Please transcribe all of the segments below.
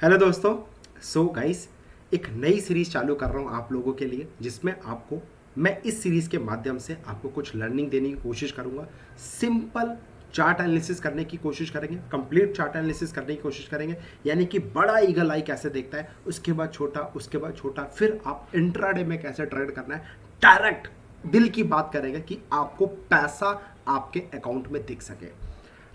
Hello दोस्तों। So guys, एक नई सीरीज चालू कर रहा हूँ आप लोगों के लिए, जिसमें मैं इस सीरीज के माध्यम से आपको कुछ लर्निंग देने की कोशिश करूँगा। सिंपल चार्ट एनालिसिस करने की कोशिश करेंगे, कंप्लीट चार्ट एनालिसिस करने की कोशिश करेंगे। यानी कि बड़ा ईगल आई कैसे देखता है, उसके बाद छोटा, उसके बाद छोटा, फिर आप इंट्राडे में कैसे ट्रेड करना है। डायरेक्ट दिल की बात करेंगे कि आपको पैसा आपके अकाउंट में दिख सके।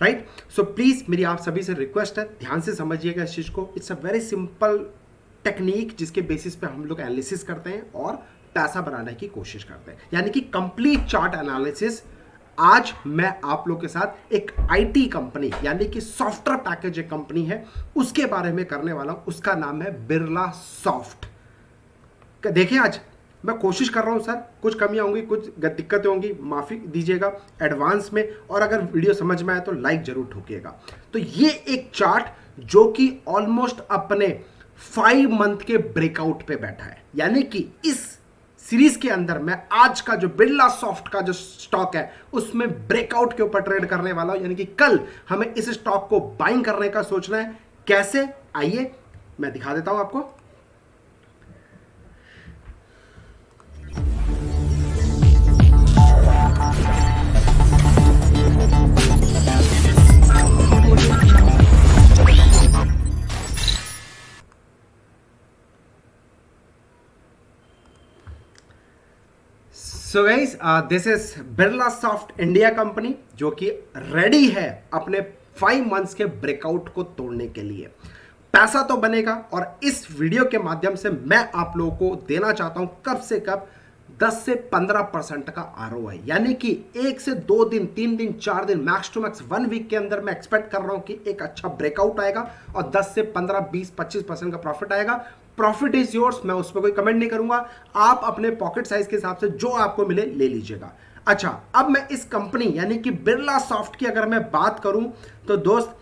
राइट। सो प्लीज मेरी आप सभी से रिक्वेस्ट है, ध्यान से समझिएगा इस चीज को। It's a very simple technique जिसके बेसिस पे हम लोग एनालिसिस करते हैं और पैसा बनाने की कोशिश करते हैं, यानी कि कंप्लीट चार्ट एनालिसिस। आज मैं आप लोग के साथ एक आईटी कंपनी यानी कि सॉफ्टवेयर पैकेज एक कंपनी है उसके बारे में करने वाला हूं। उसका नाम है बिरला सॉफ्ट। देखिए, आज मैं कोशिश कर रहा हूं सर, कुछ कमियां होंगी, कुछ दिक्कतें होंगी, माफी दीजिएगा एडवांस में। और अगर वीडियो समझ में आए तो लाइक जरूर ठोकिएगा। तो ये एक चार्ट जो कि ऑलमोस्ट अपने 5 मंथ के ब्रेकआउट पे बैठा है, यानी कि इस सीरीज के अंदर मैं आज का जो बिरला सॉफ्ट का जो स्टॉक है उसमें ब्रेकआउट के ऊपर ट्रेड करने वाला हूं। यानी कि कल हमें इस स्टॉक को बाइंग करने का सोचना है। कैसे, आइए मैं दिखा देता हूं आपको। So guys, this is Birla soft India company जो कि रेडी है अपने 5 मंथ्स के ब्रेकआउट को तोड़ने के लिए। पैसा तो बनेगा और इस वीडियो के माध्यम से मैं आप लोगों को देना चाहता हूं कब से कब 10 से 15% का आरओआई, यानी कि 1 से 2 दिन, 3 दिन, 4 दिन, मैक्स टू मैक्स 1 वीक के अंदर मैं एक्सपेक्ट कर रहा हूं कि एक अच्छा ब्रेकआउट आएगा और 10 से 15, 20, 25% का प्रॉफिट आएगा। प्रॉफिट इज योर्स, मैं उस पर कोई कमेंट नहीं करूंगा। आप अपने पॉकेट साइज के हिसाब से जो आपको मिले ले लीजिएगा। अच्छा, अब मैं इस कंपनी यानी कि बिरला सॉफ्ट की अगर मैं बात करूं तो दोस्त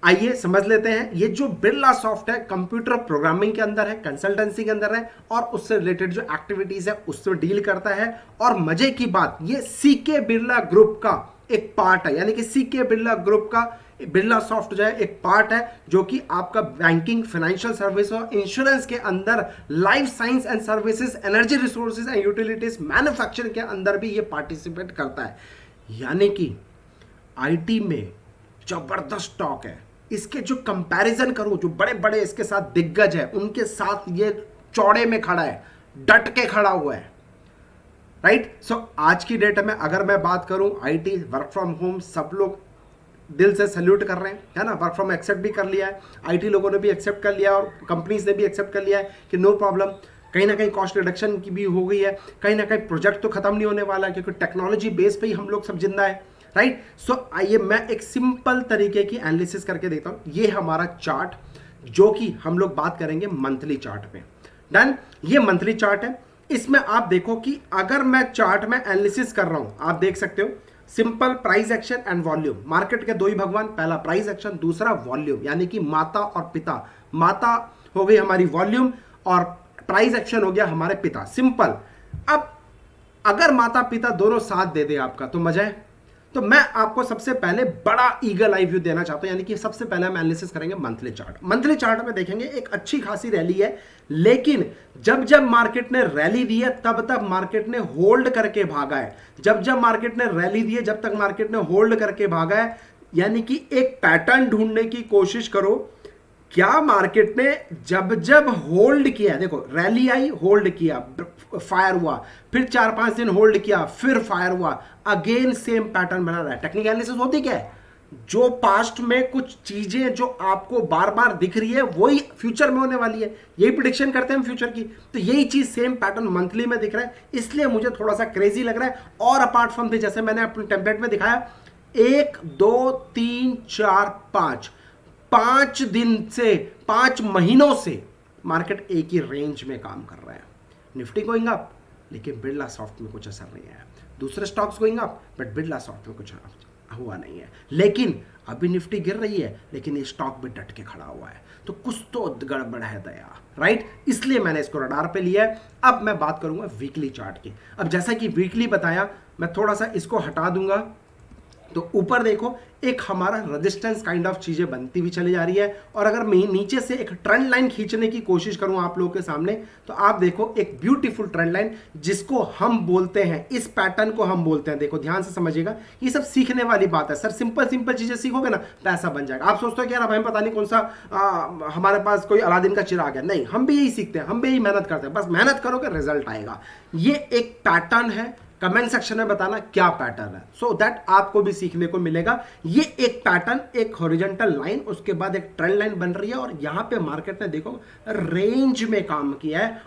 आइए समझ लेते हैं। ये जो बिरला सॉफ्ट है कंप्यूटर प्रोग्रामिंग के अंदर है, कंसल्टेंसी के अंदर है और उससे रिलेटेड जो एक्टिविटीज है उससे डील करता है। और मजे की बात, ये सीके बिरला ग्रुप का एक पार्ट है, यानी कि सीके बिरला ग्रुप का बिरला सॉफ्ट जो है एक पार्ट है जो कि आपका बैंकिंग, फाइनेंशियल सर्विस और इंश्योरेंस के अंदर, life science and services, energy resources and utilities, manufacturing के अंदर भी ये पार्टिसिपेट करता है। यानी कि आईटी में जबरदस्त स्टॉक है। इसके जो कंपैरिजन करूं, जो बड़े बड़े इसके साथ दिग्गज है उनके साथ ये चौड़े में खड़ा है, डट के खड़ा हुआ है। राइट। सो आज की डेट में अगर मैं बात करूं, आईटी, वर्क फ्रॉम होम, सब लोग दिल से सैल्यूट कर रहे हैं, है ना। वर्क फ्रॉम एक्सेप्ट भी कर लिया है, आईटी लोगों ने भी एक्सेप्ट कर लिया और कंपनीज ने भी एक्सेप्ट कर लिया है कि नो प्रॉब्लम। कहीं ना कहीं कॉस्ट रिडक्शन की भी हो गई है, कहीं ना कहीं प्रोजेक्ट तो खत्म नहीं होने वाला है क्योंकि टेक्नोलॉजी बेस पे ही हम लोग सब जिंदा है। राइट। सो आइए मैं एक सिंपल तरीके की एनालिसिस करके देखता हूं। ये हमारा चार्ट जो कि हम लोग बात करेंगे मंथली चार्ट पे। डन। ये मंथली चार्ट है। इसमें आप देखो कि अगर मैं चार्ट में एनालिसिस कर रहा हूं, आप देख सकते हो simple price action and volume. Market के दो ही भगवान, पहला प्राइस एक्शन, दूसरा वॉल्यूम, यानी कि माता और पिता। माता हो गई हमारी वॉल्यूम और प्राइस एक्शन हो गया हमारे पिता। सिंपल। अब अगर माता पिता दोनों साथ दे दे आपका तो मजा है। तो मैं आपको सबसे पहले बड़ा ईगल आई व्यू देना चाहता हूं, यानी कि सबसे पहले हम एनालिसिस करेंगे मंथली चार्ट। मंथली चार्ट में देखेंगे एक अच्छी खासी रैली है, लेकिन जब जब मार्केट ने रैली दी है तब तक मार्केट ने होल्ड करके भागा है। जब जब मार्केट ने रैली दी है, जब तक मार्केट ने होल्ड करके भागा है। यानी कि एक पैटर्न ढूंढने की कोशिश करो। क्या मार्केट ने जब जब होल्ड किया, देखो रैली आई, होल्ड किया, फायर हुआ, फिर 4-5 दिन होल्ड किया, फिर फायर हुआ, अगेन सेम पैटर्न बना रहा है। टेक्निकल एनालिसिस होती क्या है, जो पास्ट में कुछ चीजें जो आपको बार बार दिख रही है वही फ्यूचर में होने वाली है। यही प्रिडिक्शन करते हैं हम फ्यूचर की। तो यही चीज सेम पैटर्न मंथली में दिख रहा है, इसलिए मुझे थोड़ा सा क्रेजी लग रहा है। और अपार्ट फ्रॉम दिस, जैसे मैंने अपने टेम्पलेट में दिखाया, 1 2 3 4 5 दिन से, 5 महीनों से मार्केट एक ही रेंज में काम कर रहा है। निफ्टी गोइंग अप, लेकिन बिरला सॉफ्ट में कुछ असर नहीं आया। दूसरे stocks going up, but Birla soft में कुछ हुआ नहीं है। लेकिन अभी निफ्टी गिर रही है, लेकिन ये स्टॉक भी डट के खड़ा हुआ है। तो कुछ तो गड़बड़ है दया। राइट। इसलिए मैंने इसको रडार पे लिया है। अब मैं बात करूंगा वीकली चार्ट की। अब जैसा कि वीकली बताया, मैं थोड़ा सा इसको हटा दूंगा तो ऊपर देखो एक हमारा रेजिस्टेंस काइंड ऑफ चीजें बनती हुई चली जा रही है। और अगर मैं नीचे से एक ट्रेंड लाइन खींचने की कोशिश करूं आप लोगों के सामने, तो आप देखो एक ब्यूटीफुल ट्रेंड लाइन जिसको हम बोलते हैं, इस पैटर्न को हम बोलते हैं, देखो ध्यान से समझिएगा, ये सब सीखने वाली बात है सर। सिंपल सिंपल चीजें सीखोगे ना, पैसा बन जाएगा। आप सोचते हो कि यार अब हमें पता नहीं कौन सा हमारे पास कोई अलादीन का चिराग है, नहीं, हम भी यही सीखते हैं, हम भी यही मेहनत करते हैं, बस मेहनत करोगे रिजल्ट आएगा। ये एक पैटर्न है, कमेंट सेक्शन में बताना क्या पैटर्न है, सो दैट आपको भी सीखने को मिलेगा। ये एक पैटर्न, एक हॉरिजॉन्टल लाइन, उसके बाद एक ट्रेंड लाइन बन रही है, और यहां पे मार्केट ने देखो रेंज में काम किया है।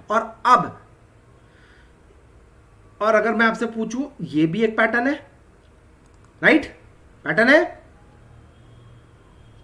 और अगर मैं आपसे पूछूं, ये भी एक पैटर्न है, राइट? पैटर्न है,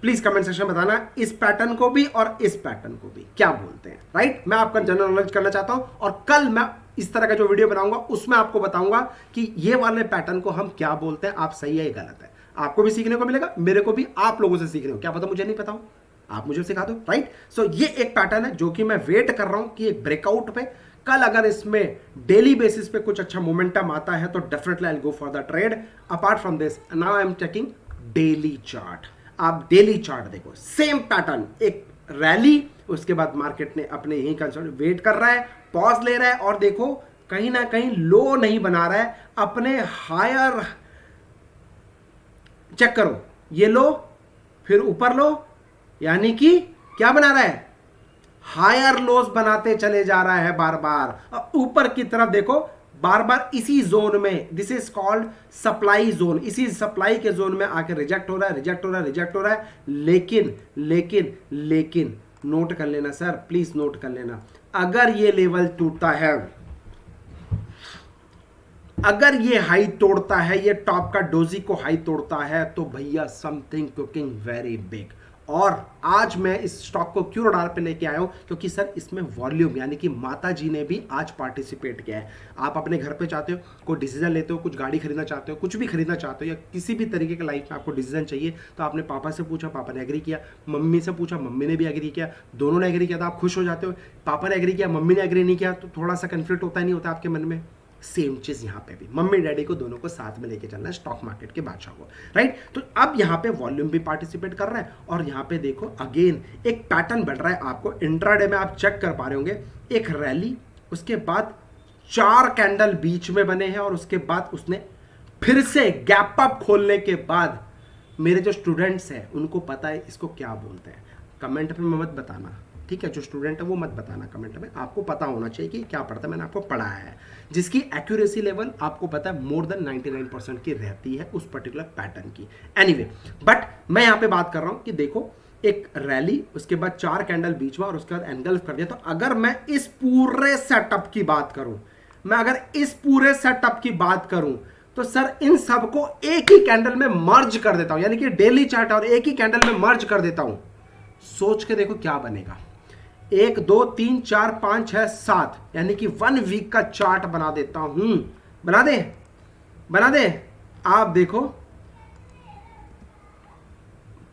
प्लीज कमेंट सेक्शन में बताना इस पैटर्न को भी और इस पैटर्न को भी क्या बोलते हैं, राइट? मैं आपका जनरल नॉलेज करना चाहता हूं, और कल मैं इस तरह का जो वीडियो बनाऊंगा उसमें आपको बताऊंगा कि ये वाले पैटर्न को हम क्या बोलते हैं, आप सही है या गलत है। आपको भी सीखने को मिलेगा, मेरे को भी आप लोगों से सीखने को, क्या पता मुझे नहीं पता हो, आप मुझे सिखा दो, राइट? सो ये एक पैटर्न है जो कि मैं वेट कर रहा हूं कि एक ब्रेकआउट पे कल अगर इसमें डेली बेसिस पे कुछ अच्छा मोमेंटम आता है तो definitely I will go for the trade. Apart from this now I am checking daily chart. आप डेली चार्ट देखो, सेम पैटर्न, एक रैली, उसके बाद मार्केट ने अपने यही कंसर्न वेट कर रहा है, पॉज ले रहा है, और देखो कहीं ना कहीं लो नहीं बना रहा है, अपने हायर, चेक करो, ये लो फिर ऊपर लो, यानी कि क्या बना रहा है, हायर लोस बनाते चले जा रहा है बार बार। ऊपर की तरफ देखो बार बार इसी जोन में, this is called supply zone, इसी सप्लाई के जोन में आके रिजेक्ट हो रहा है, रिजेक्ट हो रहा है, रिजेक्ट हो रहा है। लेकिन लेकिन लेकिन नोट कर लेना सर, प्लीज नोट कर लेना, अगर ये लेवल टूटता है, अगर ये हाई तोड़ता है, ये टॉप का डोजी को हाई तोड़ता है, तो भैया समथिंग कुकिंग वेरी बिग। और आज मैं इस स्टॉक को क्यों रडार पे लेके आया हूं, क्योंकि सर इसमें वॉल्यूम, यानी कि माता जी ने भी आज पार्टिसिपेट किया है। आप अपने घर पे चाहते हो, कोई डिसीजन लेते हो, कुछ गाड़ी खरीदना चाहते हो, कुछ भी खरीदना चाहते हो, या किसी भी तरीके के लाइफ में आपको डिसीजन चाहिए, तो आपने पापा से पूछा, पापा ने एग्री किया, मम्मी से पूछा, मम्मी ने भी एग्री किया, दोनों ने एग्री किया, तो आप खुश हो जाते हो। पापा ने एग्री किया, मम्मी ने एग्री नहीं किया, तो थोड़ा सा कन्फ्लिक्ट होता नहीं होता आपके मन में। सेम चीज यहां पे भी, मम्मी डैडी को दोनों को साथ में लेके चलना है, स्टॉक मार्केट के बादशाह को, राइट? तो अब यहां पे वॉल्यूम भी पार्टिसिपेट कर रहा है, और यहां पे देखो अगेन एक पैटर्न बन रहा है। आपको इंट्राडे में आप चेक कर पा रहे होंगे, एक रैली, उसके बाद 4 कैंडल बीच में बने हैं, और उसके बाद उसने फिर से गैप अप खोलने के बाद, मेरे जो स्टूडेंट्स हैं उनको पता है इसको क्या बोलते हैं। कमेंट में मत बताना, ठीक है? जो स्टूडेंट है वो मत बताना कमेंट में, आपको पता होना चाहिए कि क्या पढ़ता है, मैंने आपको पढ़ाया है, जिसकी एक्यूरेसी लेवल आपको पता है मोर देन 99% की रहती है उस पर्टिकुलर पैटर्न की। एनीवे, बट मैं यहां पे बात कर रहा हूं कि देखो एक रैली, उसके बाद 4 कैंडल बीच में, और उसके बाद एनगल्फ कर दिया। तो अगर मैं इस पूरे सेटअप की बात करूं, मैं अगर इस पूरे सेटअप की बात करूं, तो सर इन सबको एक ही कैंडल में मर्ज कर देता हूं, यानी कि डेली चार्ट और एक ही कैंडल में मर्ज कर देता हूं। सोच के देखो क्या बनेगा, 1 2 3 4 5 6 7, यानी कि 1 वीक का चार्ट बना देता हूं। बना दे आप देखो,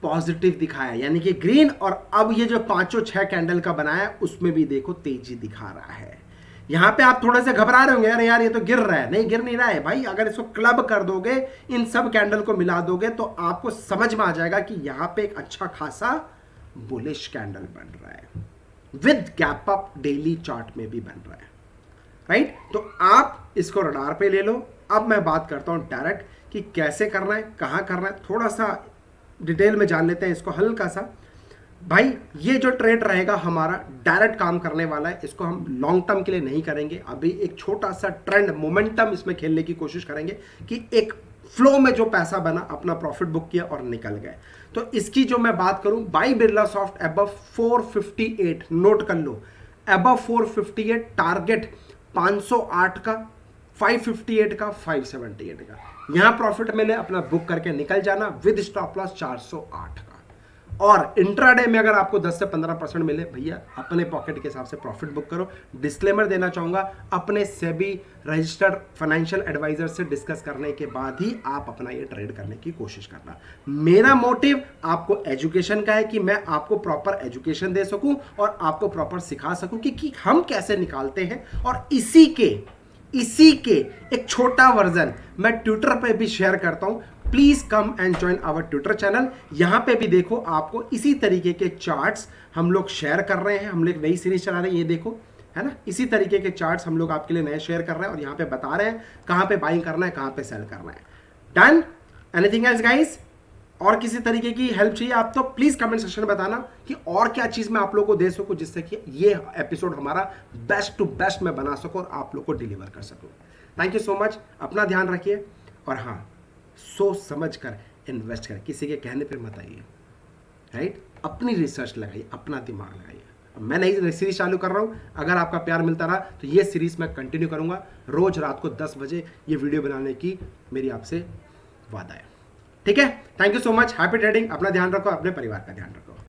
पॉजिटिव दिखाया, यानी कि ग्रीन, और अब ये जो 5-6 कैंडल का बनाया उसमें भी देखो तेजी दिखा रहा है। यहां पे आप थोड़े से घबरा रहे होंगे, यार ये तो गिर रहा है, नहीं गिर नहीं रहा है भाई। अगर इसको क्लब कर दोगे, इन सब कैंडल को मिला दोगे, तो आपको समझ में आ जाएगा कि यहां पे एक अच्छा खासा बुलिश कैंडल बन रहा है, with gap up daily chart में भी बन रहा है, राइट? तो आप इसको रडार पे ले लो। अब मैं बात करता हूं डायरेक्ट कि कैसे करना है, कहां करना है, थोड़ा सा डिटेल में जान लेते हैं इसको हल्का सा। भाई ये जो ट्रेड रहेगा हमारा डायरेक्ट काम करने वाला है, इसको हम लॉन्ग टर्म के लिए नहीं करेंगे। अभी एक छोटा सा ट्रेंड मोमेंटम इसमें खेलने की कोशिश करेंगे कि एक फ्लो में जो पैसा बना, अपना प्रॉफिट बुक किया और निकल गए। तो इसकी जो मैं बात करूं, by Birla soft above 458, note कर लो, अबव 458, टारगेट 508 का, 558 का, 578 का, यहां प्रॉफिट मैंने अपना बुक करके निकल जाना विद स्टॉप लॉस 408 का। और इंट्राडे में अगर आपको 10 से 15% मिले, भैया अपने पॉकेट के हिसाब से प्रॉफिट बुक करो। डिस्क्लेमर देना चाहूंगा, अपने सेबी रजिस्टर्ड फाइनेंशियल एडवाइजर से डिस्कस करने के बाद ही आप अपना ये ट्रेड करने की कोशिश करना। मेरा मोटिव आपको एजुकेशन का है कि मैं आपको प्रॉपर एजुकेशन दे सकूं और आपको प्रॉपर सिखा सकूं कि हम कैसे निकालते हैं। और इसी के एक छोटा वर्जन मैं ट्विटर पे भी शेयर करता हूं। Please come and join our Twitter channel. यहां पे भी देखो आपको इसी तरीके के चार्ट्स हम लोग शेयर कर रहे हैं। हम लोग नई सीरीज चला रहे हैं, ये देखो, है ना, इसी तरीके के चार्ट्स हम लोग आपके लिए नए शेयर कर रहे हैं और यहाँ पे बता रहे हैं कहाँ पे बाइंग करना है, कहाँ पे सेल करना है। डन? Anything else guys? और किसी तरीके की हेल्प चाहिए आप तो प्लीज कमेंट सेक्शन में बताना कि और क्या चीज मैं आप लोगों को दे सकूं जिससे कि ये एपिसोड हमारा बेस्ट टू बेस्ट मैं बना सकूं और आप लोग को डिलीवर कर सकूं। थैंक यू सो मच, अपना ध्यान रखिए और हाँ, सोच समझ कर इन्वेस्ट करें, किसी के कहने पर मत आइए, राइट? अपनी रिसर्च लगाइए, अपना दिमाग लगाइए। मैं नई सीरीज चालू कर रहा हूं, अगर आपका प्यार मिलता रहा तो ये सीरीज मैं कंटिन्यू करूंगा। रोज रात को 10 बजे ये वीडियो बनाने की मेरी आपसे वादा है, ठीक है? Thank you so much, happy trading. अपना ध्यान रखो, अपने परिवार का ध्यान रखो।